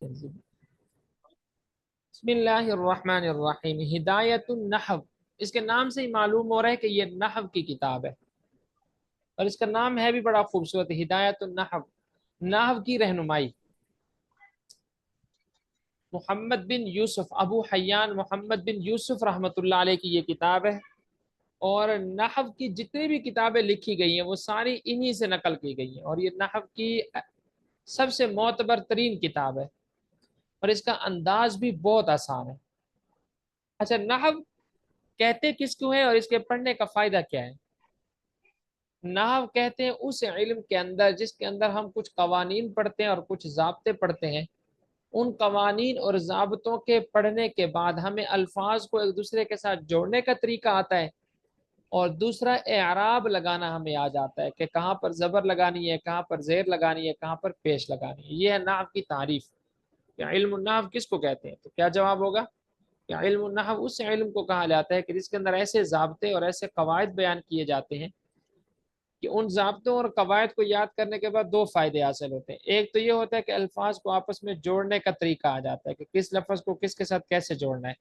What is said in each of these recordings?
بسم اللہ الرحمن الرحیم، ہدایت النحو، اس کے نام سے ہی معلوم ہو رہا ہے کہ یہ نحو کی کتاب ہے، اور اس کا نام ہے بھی بڑا خوبصورت، ہدایت النحو، نحو کی رہنمائی۔ محمد بن یوسف، ابو حیان محمد بن یوسف رحمۃ اللہ علیہ کی یہ کتاب ہے، اور نحو کی جتنی بھی کتابیں لکھی گئی ہیں وہ ساری انہی سے نقل کی گئی ہیں، اور یہ نحو کی سب سے معتبر ترین کتاب ہے، اور اس کا انداز بھی بہت آسان ہے۔ اچھا، نحو کہتے کس کو ہے اور اس کے پڑھنے کا فائدہ کیا ہے؟ نحو کہتے ہیں اس علم کے اندر جس کے اندر ہم کچھ قوانین پڑھتے ہیں اور کچھ ضابطے پڑھتے ہیں، ان قوانین اور ضابطوں کے پڑھنے کے بعد ہمیں الفاظ کو ایک دوسرے کے ساتھ جوڑنے کا طریقہ آتا ہے، اور دوسرا اعراب لگانا ہمیں آ جاتا ہے کہ کہاں پر زبر لگانی ہے، کہاں پر زیر لگانی ہے، کہاں پر پیش لگانی ہے۔ یہ ہے نحو کی تعریف۔ کہ علم النحو کس کو کہتے ہیں؟ تو کیا جواب ہوگا کہ علم النحو اس علم کو کہا جاتا ہے کہ جس کے اندر ایسے ضابطے اور ایسے قواعد بیان کیے جاتے ہیں کہ ان ضابطوں اور قواعد کو یاد کرنے کے بعد دو فائدے حاصل ہوتے ہیں۔ ایک تو یہ ہوتا ہے کہ الفاظ کو آپس میں جوڑنے کا طریقہ آ جاتا ہے کہ کس لفظ کو کس کے ساتھ کیسے جوڑنا ہے،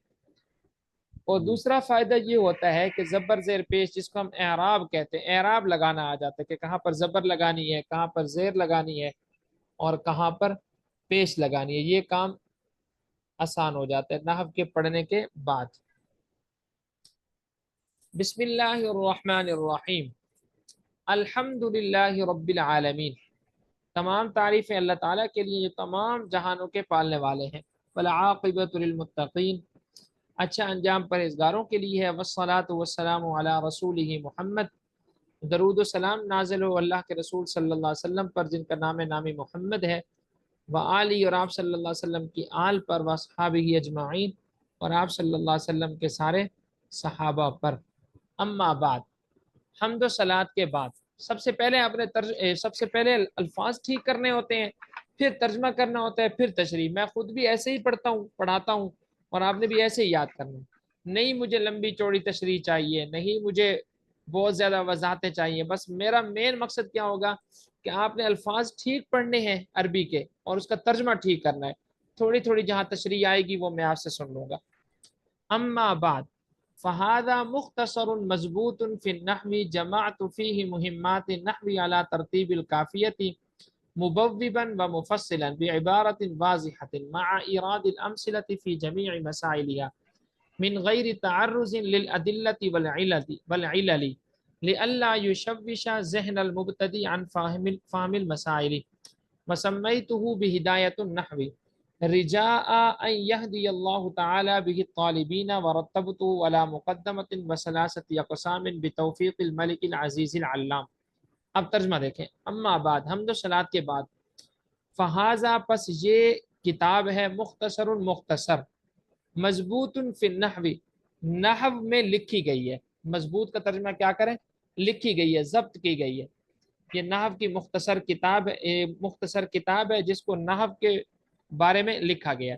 اور دوسرا فائدہ یہ ہوتا ہے کہ زبر زیر پیش، جس کو ہم اعراب کہتے ہیں، اعراب لگانا آ جاتا ہے کہ کہاں پر زبر لگانی ہے، کہاں پر زیر لگانی ہے، اور کہاں پر پیش لگانی ہے۔ یہ کام آسان ہو جاتا ہے نحو کے پڑھنے کے بعد۔ بسم اللہ الرحمن الرحیم، الحمد للہ رب العالمین، تمام تعریفیں اللہ تعالیٰ کے لیے، یہ تمام جہانوں کے پالنے والے ہیں۔ والعاقبۃ للمتقین، اچھا انجام پرہیزگاروں کے لیے ہے۔ والصلاۃ والسلام علی رسولہ محمد، درود و سلام نازل ہو اللہ کے رسول صلی اللہ علیہ وسلم پر جن کا نام نامی محمد ہے، وآلہ، اور آپ صلی اللہ علیہ وسلم کی آل پر، واصحابہ اجمعین، اور آپ صلی اللہ علیہ وسلم کے سارے صحابہ پر۔ اما بعد، حمد و صلات کے بعد سب سے پہلے سب سے پہلے الفاظ ٹھیک کرنے ہوتے ہیں، پھر ترجمہ کرنا ہوتا ہے، پھر تشریح۔ میں خود بھی ایسے ہی پڑھاتا ہوں، اور آپ نے بھی ایسے ہی یاد کرنا ہے۔ نہیں مجھے لمبی چوڑی تشریح چاہیے، نہیں مجھے بہت زیادہ وضاحتیں چاہیے، بس میرا مین مقصد کیا ہوگا کہ آپ نے الفاظ ٹھیک پڑھنے ہیں عربی کے، اور اس کا ترجمہ ٹھیک کرنا ہے۔ تھوڑی تھوڑی جہاں تشریح آئے گی وہ میں آپ سے سن لوں گا۔ اما بعد، فہذا مختصر مضبوط فی النحو، جمعت فیہ مہمات النحو علی ترتیب الکافیۃ مبوبا ومفصلا بعبارۃ واضحۃ مع ایراد الامثلۃ فی جمیع مسائلها من غیر تعرض للأدلة والعلل لئلا يشوش ذہن المبتدی عن فهم المسائل، وسمیته بہدایۃ النحو رجاء ان يهدي الله تعالى به الطالبين، ورتبت على مقدمة وثلاثة اقسام بتوفیق الملک العزیز العلام۔ اب ترجمہ دیکھیں۔ اما بعد، حمد و صلات کے بعد، فہذا، پس یہ کتاب ہے، مختصر مختصر، مضبوط فی النحو، نحو میں لکھی گئی ہے۔ مضبوط کا ترجمہ کیا کریں؟ لکھی گئی ہے، ضبط کی گئی ہے۔ یہ نحو کی مختصر کتاب ہے جس کو نحو کے بارے میں لکھا گیا۔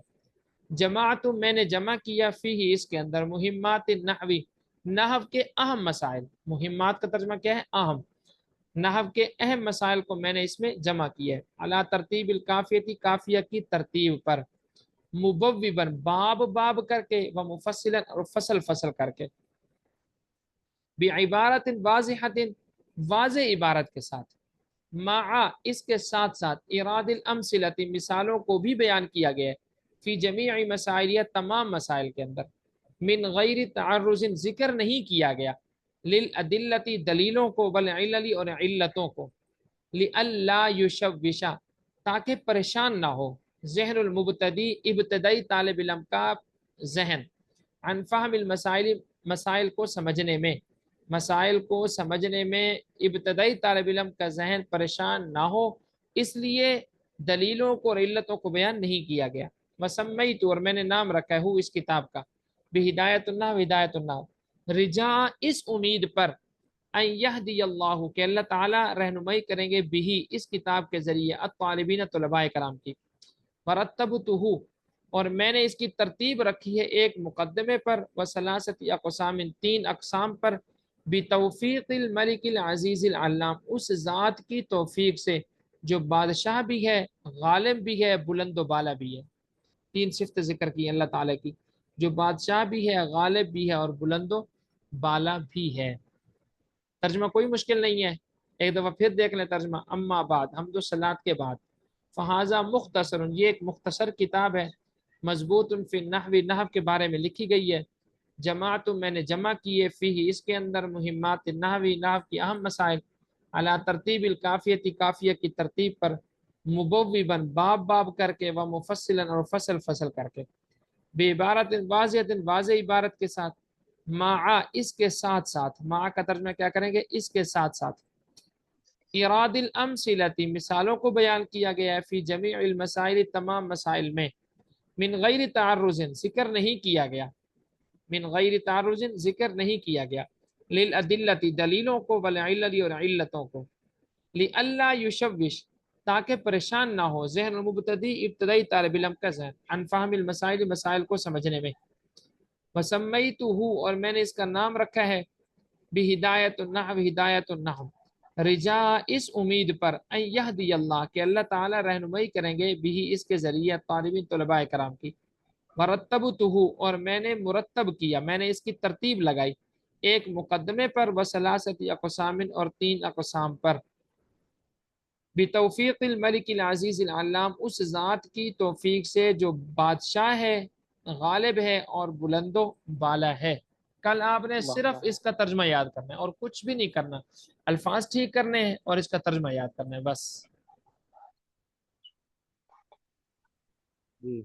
جماعت، میں نے جمع کیا، فی اس کے اندر، مہمات النحو، نحو کے اہم مسائل۔ مہمات کا ترجمہ کیا ہے؟ اہم۔ نحو کے اہم مسائل کو میں نے اس میں جمع کیا ہے، علی ترتیب الکافیتی، کافیہ کی ترتیب پر، مبوبا، باب باب کر کے، و مفصلا، اور فصل فصل کر کے، بعبارت واضحۃ، واضح عبارت کے ساتھ، مع، اس کے ساتھ ساتھ، اراد الامثلۃ، مثالوں کو بھی بیان کیا گیا ہے، فی جمیع مسائل، تمام مسائل کے اندر، من غیر تعرض، ذکر نہیں کیا گیا، للادلۃ، دلیلوں کو، والعلل، اور علتوں کو، لئلا یشوش، تاکہ پریشان نہ ہو، ذہن المبتدی، ابتدائی طالب علم کا ذہن، عن فہم المسائل، مسائل کو سمجھنے میں، مسائل کو سمجھنے میں ابتدائی طالب علم کا ذہن پریشان نہ ہو، اس لیے دلیلوں کو اور علتوں کو بیان نہیں کیا گیا۔ وسمیت، اور میں نے نام رکھا ہے اس کتاب کا، بہدایت النحو، ہدایت النحو، رجا، اس امید پر، ان یہدی اللہ، کہ اللہ تعالیٰ رہنمائی کریں گے، بھی، اس کتاب کے ذریعے، الطالبین، طلباء کرام کی، ورتبتہ، اور میں نے اس کی ترتیب رکھی ہے ایک مقدمے پر، وثلاثۃ اقسام، تین اقسام پر، بتوفیق الملک العزیز العلام، اس ذات کی توفیق سے جو بادشاہ بھی ہے، غالب بھی ہے، بلند و بالا بھی ہے۔ تین صفت ذکر کی اللہ تعالیٰ کی، جو بادشاہ بھی ہے، غالب بھی ہے، اور بلند و بالا بھی ہے۔ ترجمہ کوئی مشکل نہیں ہے، ایک دفعہ پھر دیکھ لیں ترجمہ۔ اما بعد، حمد و صلات کے بعد، فہذا مختصر، یہ ایک مختصر کتاب ہے، مضبوط فی النحو، نحو کے بارے میں لکھی گئی ہے، جماعت میں نے جمع کیے، فی اس کے اندر مہمات النحو، نحو کی اہم مسائل، علی ترتیب الکافیتی، کافیہ کی ترتیب پر، مبوباً باب باب کر کے، و مفصلا اور فصل فصل کر کے، بے عبارت واضح، واضح عبارت کے ساتھ، مع اس کے ساتھ ساتھ، مع کا ترجمہ کیا کریں گے؟ اس کے ساتھ ساتھ، اراد الامثلتی، مثالوں کو بیان کیا گیا ہے، فی جمیع المسائل، تمام مسائل میں، من غیر تعرض، ذکر نہیں کیا گیا، من غیر تعرض، ذکر نہیں کیا گیا، للادلتی، دلیلوں کو، والعلل، اور علتوں کو، لئلا یشوش، تاکہ پریشان نہ ہو، ذہن المبتدی، ابتدائی طالب علم کا ذہن، عن فہم المسائل، مسائل کو سمجھنے میں، وسمیتہ، اور میں نے اس کا نام رکھا ہے، بہدایت النحو، ہدایت النحو، رجا، اس امید پر، ان یہدی اللہ، کہ اللہ تعالی رہنمائی کریں گے، بھی اس کے ذریعے، طالبین طلباء کرام کی، ورتبتہ، اور میں نے مرتب کیا، میں نے اس کی ترتیب لگائی، ایک مقدمے پر، وثلاثت اقسام، اور تین اقسام پر، بتوفیق الملک العزیز العلام، اس ذات کی توفیق سے جو بادشاہ ہے، غالب ہے، اور بلند و بالا ہے۔ کل آپ نے صرف اس کا ترجمہ یاد کرنا ہے اور کچھ بھی نہیں کرنا، الفاظ ٹھیک کرنے ہیں اور اس کا ترجمہ یاد کرنا ہے بس۔ جی